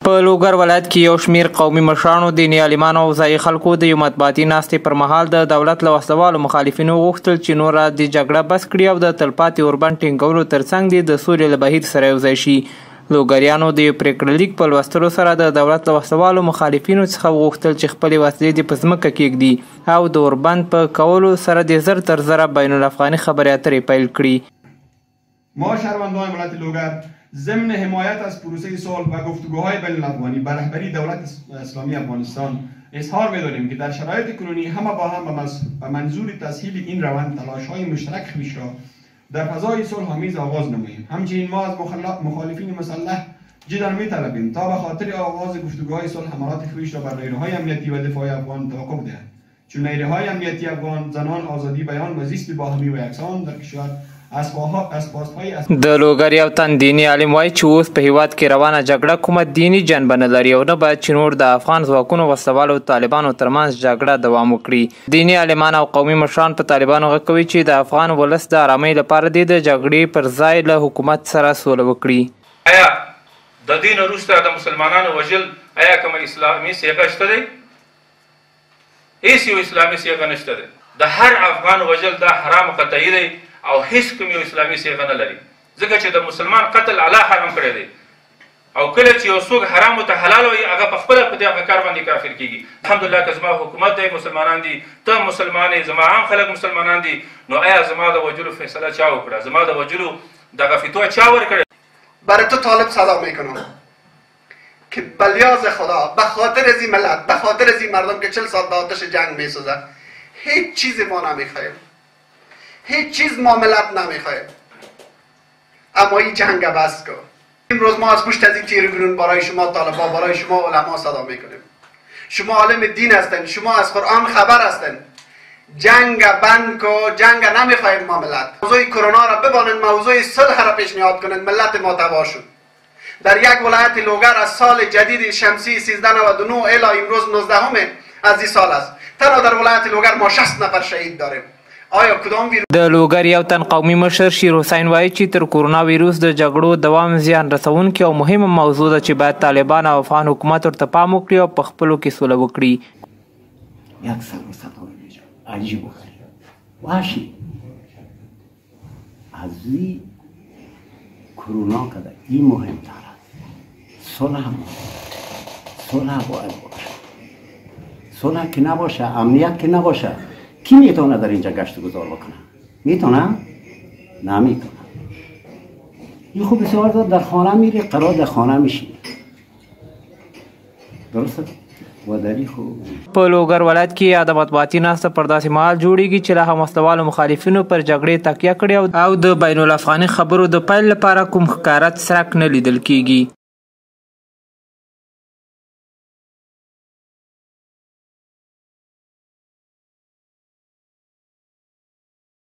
په لوګر ولایت کې یو شمیر قومي مشرانو، دیني عالمانو او ځایي خلکو د یو مطبوعاتي ناستې پر مهال د دولت له وسلوالو مخالفینو غوښتل چې نوره د جګړه بس کړي او د تلپاتې اوربند ټینګولو ترڅنګ د سولې له بهیر سره یوځای شي. لوګریانو د یو پریکړه لیک په لوستلو سره د دولت له وسلوالو مخالفینو څخه غوښتل چې خپلې وسلې د په ځمکه کېږدي او د اوربند په کولو سره د زر تر زره بین الافغاني خبرې اترې پیل کړي. ما شهروندان ولایت لوگر ضمن حمایت از پروسه صلح و گفتگوهای بین الافغانی به رهبری دولت اسلامی افغانستان اظهار می‌داریم که در شرایط کنونی همه با هم به منظور تسهیل این روند تلاش‌های مشترک خویش را در فضای صلح آمیز آغاز نماییم. همچنین ما از مخالفین مسلح جدا می‌طلبیم تا به خاطر آغاز گفتگوهای صلح حملات خویش را بر نیروهای امنیتی و دفاعی افغان توقف دهند، چون نیروهای امنیتی افغان زنان آزادی بیان و زیست باهمی و یکسان در کشور د لوګر یو تن دیني عالم وایي چې اوس په هیواد کې روانه جګړه کومه دیني جنبه نه لري او نه باید چې نور د افغان ځواکونو وسلوالو او طالبانو ترمنځ جګړه دوام وکړي. دیني عالمان او قومي مشران په طالبانو غږ کوي چې د افغان ولس د ارامۍ لپاره د جګړې پر ځای له حکومت سره سوله وکړي. آیا د دین وروسته د مسلمانانو وژل آیا کومه اسلامي صیغه شته دی؟ هیڅ یو اسلامي صیغه نشته دی. د هر افغان وژل دا حرام قطعي دی او هیڅ کوم یو اسلامي صیغه نه لري، ځکه چې د مسلمان قتل الله حرام کړی دی او کله چې یو څوک حرام ته حلال وي هغه په خپله په دې کار باندې کافر کیږي. الحمدلله که زما حکومت دی مسلمانان دي، ته مسلمان یې، زما عام خلک مسلمانان دي، نو آیا زما د وجلو فیصله چا وکړه؟ زما د وجلو دغه فتوا چا ورکړه؟ برای تو طالب صدا میکنم که بلیاز خدا به خاطر از این ملت، به خاطر از این مردم که 40 سال به آتش جنگ میسوزه هیچ چیزی ما نمیخوایم، هیچ چیز ما ملت نمیخوایم، اما این جنگ بس کن. امروز ما از پشت از این تیرگون برای شما طالبا، برای شما علما صدا میکنیم. شما عالم دین هستن، شما از قرآن خبر هستن، جنگ بند کو، جنگ نمیخوایم ما ملت. موضوع کرونا را ببانند، موضوع صلح را پیشنهاد کنند، ملت ما تباه شد. در یک ولایت لوگر از سال جدید شمسی 1399 الی امروز 19 از این سال است، تنها در ولایت لوگر ما 60 نفر شهید داریم. د لوګر یو تن قومي مشر شیر حسین وایي چې تر کورونا ویروس د جګړو دوام زیان رسونکې او مهمه موضوع ده چې باید طالبان او افغان حکومت ورته پام وکړي او په خپلو کې سوله وکړي. یک سر و صدا عجیب و غریب وحشی از این کرونا که این مهمتر است. صلح باید باشه، صلح که نباشه، امنیت که نباشه، کی میتونه در اینجا گشت گذار بکنه؟ میتونه؟ نمیتونه. این خوب بسیار زد در خانه میری، قرار در خانه میشینی. درسته؟ وداری خوب. په لوګر ولایت کې د مطبوعاتي ناسته پر داسې مهال جوړیږي چې له هموسلوالو مخالفینو پر جګړې تکیه کړې او د بین الافغاني خبرو د پیل لپاره کوم ښکاره څرک نه لیدل کیږي.